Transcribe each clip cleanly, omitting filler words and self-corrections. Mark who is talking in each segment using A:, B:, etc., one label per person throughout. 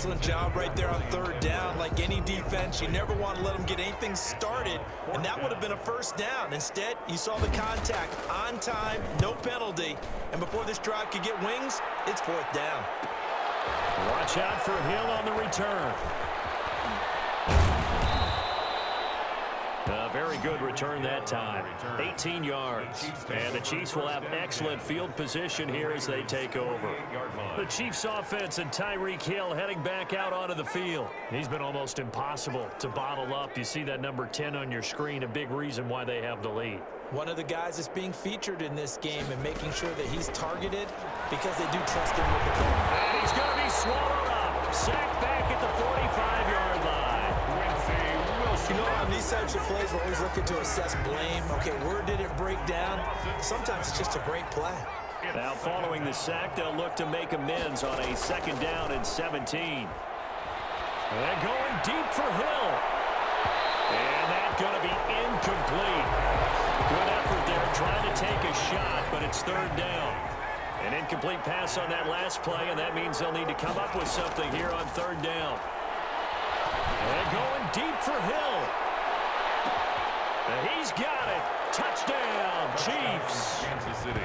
A: excellent job right there on third down. Like any defense, you never want to let them get anything started, and that would have been a first down. Instead, you saw the contact on time, no penalty, and before this drive could get wings, it's fourth down.
B: Watch out for Hill on the return. A very good return that time. 18 yards. And the Chiefs will have excellent field position here as they take over. The Chiefs offense and Tyreek Hill heading back out onto the field. He's been almost impossible to bottle up. You see that number 10 on your screen, a big reason why they have the lead.
A: One of the guys that's being featured in this game and making sure that he's targeted because they do trust him with the ball.
B: And he's going to be swallowed up. Sacked back at the 45-yard line.
A: You know, on these types of plays, we're always looking to assess blame. Okay, where did it break down? Sometimes it's just a great play.
B: Now, following the sack, they'll look to make amends on a second down and 17. And going deep for Hill. And that's going to be incomplete. Good effort there, trying to take a shot, but it's third down. An incomplete pass on that last play, and that means they'll need to come up with something here on third down. And going deep for Hill. And he's got it. Touchdown, Chiefs.
C: Kansas City.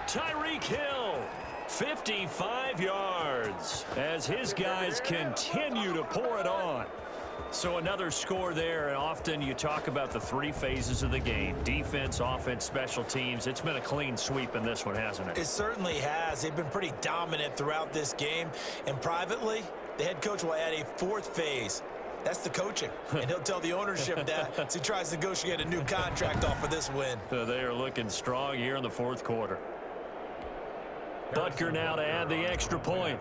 B: Tyreek Hill, 55 yards, as his guys continue to pour it on. So another score there, and often you talk about the three phases of the game: defense, offense, special teams. It's been a clean sweep in this one, hasn't it?
A: It certainly has. They've been pretty dominant throughout this game. And privately, the head coach will add a fourth phase. That's the coaching. And he'll tell the ownership that as he tries to negotiate a new contract off of this win.
B: They are looking strong here in the fourth quarter. Butker now to add the extra point.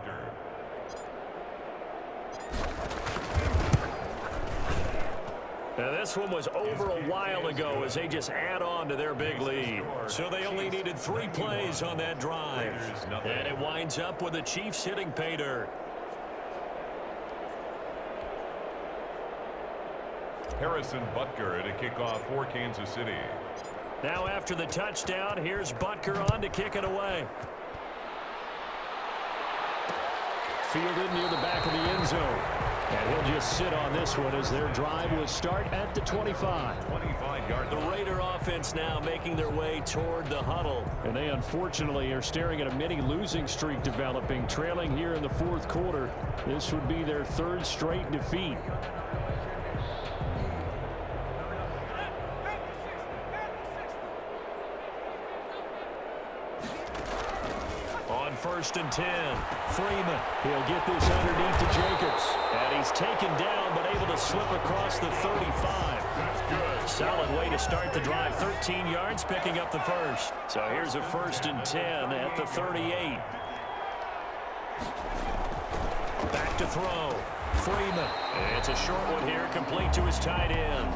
B: Now this one was over a while ago as they just add on to their big lead. So they only needed 3 plays on that drive. And it winds up with the Chiefs hitting pay dirt.
C: Harrison Butker to kick off for Kansas City.
B: Now after the touchdown, here's Butker on to kick it away. Fielded near the back of the end zone. And he'll just sit on this one as their drive will start at the 25.
C: 25-yard line.
B: The Raider offense now making their way toward the huddle. And they unfortunately are staring at a mini losing streak developing, trailing here in the fourth quarter. This would be their 3rd straight defeat. On 1st and 10, Freeman. He'll get this underneath to Jacobs. And he's taken down, but able to slip across the 35.
C: That's good.
B: Solid way to start the drive. 13 yards, picking up the first. So here's a 1st and 10 at the 38. Back to throw. Freeman. It's a short one here, complete to his tight end.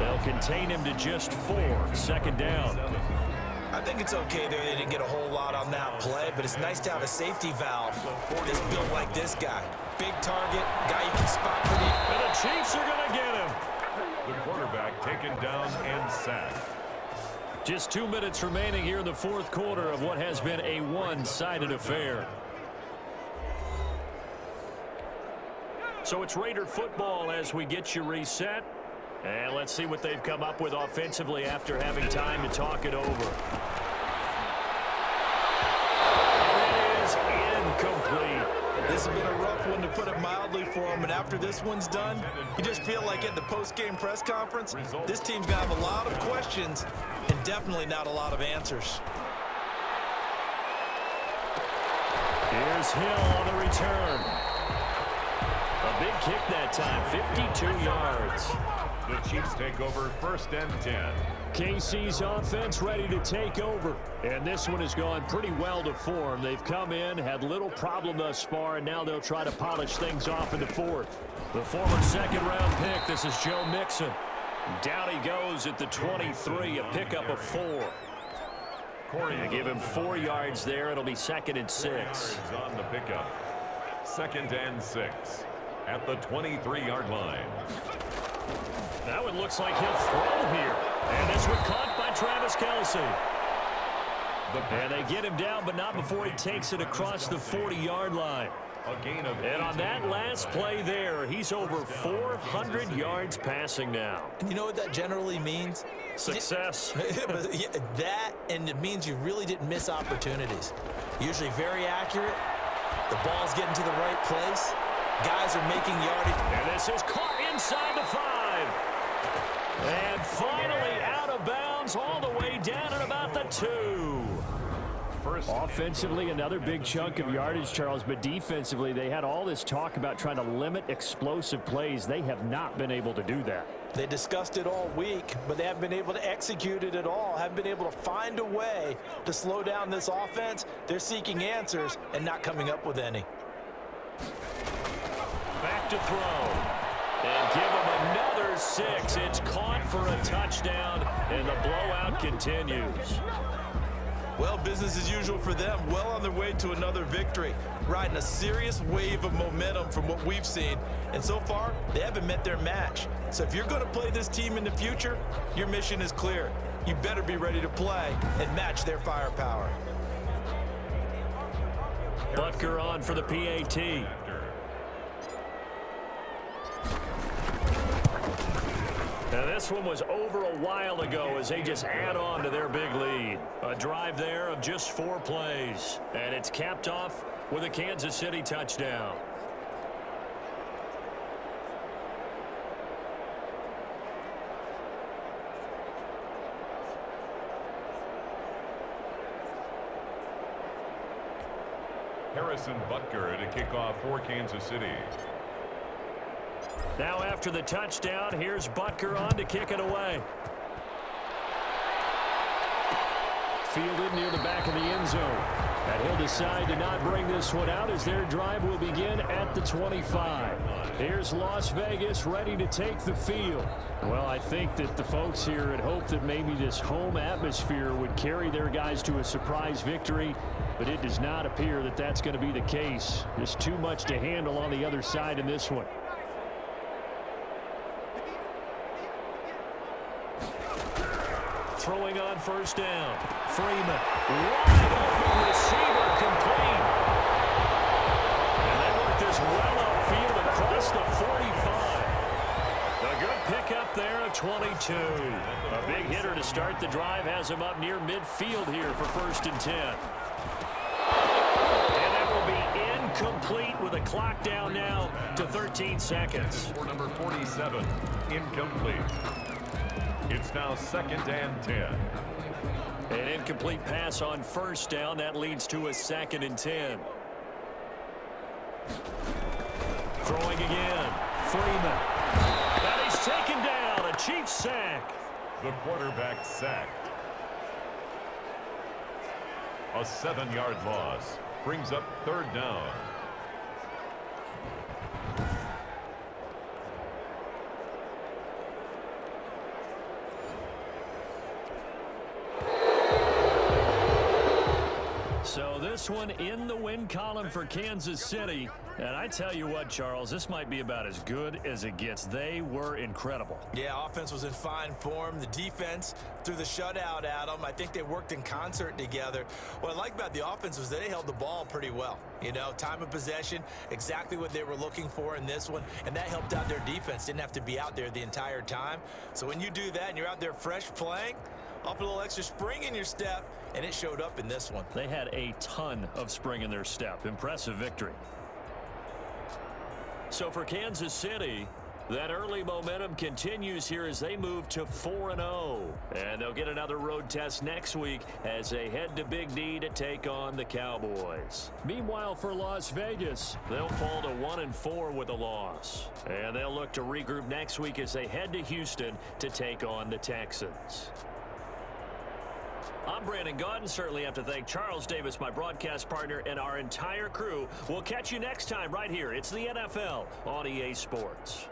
B: They'll contain him to just 4. 2nd down.
A: I think it's okay there. They didn't get a whole lot on that play, but it's nice to have a safety valve that's built like this guy. Big target, guy you can spot pretty.
B: And the Chiefs are going to get him.
C: The quarterback taken down and sacked.
B: Just 2 minutes remaining here in the fourth quarter of what has been a one-sided affair. So it's Raider football as we get you reset. And let's see what they've come up with offensively after having time to talk it over. And it is incomplete.
A: This has been a rough one, to put it mildly, for him. And after this one's done, you just feel like at the post-game press conference, this team's going to have a lot of questions and definitely not a lot of answers.
B: Here's Hill on the return. A big kick that time, 52 yards.
C: The Chiefs take over 1st and 10.
B: KC's offense ready to take over. And this one has gone pretty well to form. They've come in, had little problem thus far, and now they'll try to polish things off in the fourth. The former 2nd-round pick, this is Joe Mixon. Down he goes at the 23, a pickup of 4. They give him 4 yards there. It'll be 2nd and 6.
C: On the pickup. 2nd and 6 at the 23-yard line.
B: Now it looks like he'll throw here. And this one caught by Travis Kelce. And they get him down, but not before he takes it across the 40-yard line.
C: A gain of
B: And on that last play there, he's over 400 yards passing now.
A: You know what that generally means?
B: Success.
A: That, and it means you really didn't miss opportunities. Usually very accurate. The ball's getting to the right place. Guys are making yardage.
B: And this is caught inside the 5. And finally out of bounds all the way down at about the 2. Offensively, another big chunk of yardage, Charles, but defensively, they had all this talk about trying to limit explosive plays. They have not been able to do that.
A: They discussed it all week, but they haven't been able to execute it at all, haven't been able to find a way to slow down this offense. They're seeking answers and not coming up with any.
B: Back to throw. And give him another 6. It's caught for a touchdown, and the blowout continues.
A: Well, business as usual for them. Well on their way to another victory. Riding a serious wave of momentum from what we've seen. And so far, they haven't met their match. So if you're going to play this team in the future, your mission is clear. You better be ready to play and match their firepower.
B: Butker on for the PAT. Now this one was over a while ago as they just add on to their big lead. A drive there of just 4 plays. And it's capped off with a Kansas City touchdown.
C: Harrison Butker to kick off for Kansas City.
B: Now after the touchdown, here's Butker on to kick it away. Fielded near the back of the end zone. And he'll decide to not bring this one out as their drive will begin at the 25. Here's Las Vegas ready to take the field. Well, I think that the folks here had hoped that maybe this home atmosphere would carry their guys to a surprise victory, but it does not appear that that's going to be the case. There's too much to handle on the other side in this one. Throwing on first down. Freeman. Wide open receiver complete. And they work this well upfield across the 45. A good pickup there at 22. A big hitter to start the drive has him up near midfield here for 1st and 10. And that will be incomplete with a clock down now to 13 seconds.
C: For number 47, incomplete. It's now 2nd and 10.
B: An incomplete pass on first down. That leads to a 2nd and 10. Throwing again. Freeman. And he's taken down. A Chiefs sack.
C: The quarterback sacked. A 7-yard loss brings up 3rd down.
B: So this one in the win column for Kansas City. And I tell you what, Charles, this might be about as good as it gets. They were incredible.
A: Yeah, offense was in fine form. The defense threw the shutout at them. I think they worked in concert together. What I like about the offense was they held the ball pretty well. You know, time of possession, exactly what they were looking for in this one. And that helped out their defense. Didn't have to be out there the entire time. So when you do that and you're out there fresh playing, up a little extra spring in your step, and it showed up in this one.
B: They had a ton of spring in their step. Impressive victory. So for Kansas City, that early momentum continues here as they move to 4-0. And they'll get another road test next week as they head to Big D to take on the Cowboys. Meanwhile, for Las Vegas, they'll fall to 1-4 with a loss. And they'll look to regroup next week as they head to Houston to take on the Texans. I'm Brandon Gaudin. Certainly have to thank Charles Davis, my broadcast partner, and our entire crew. We'll catch you next time right here. It's the NFL on EA Sports.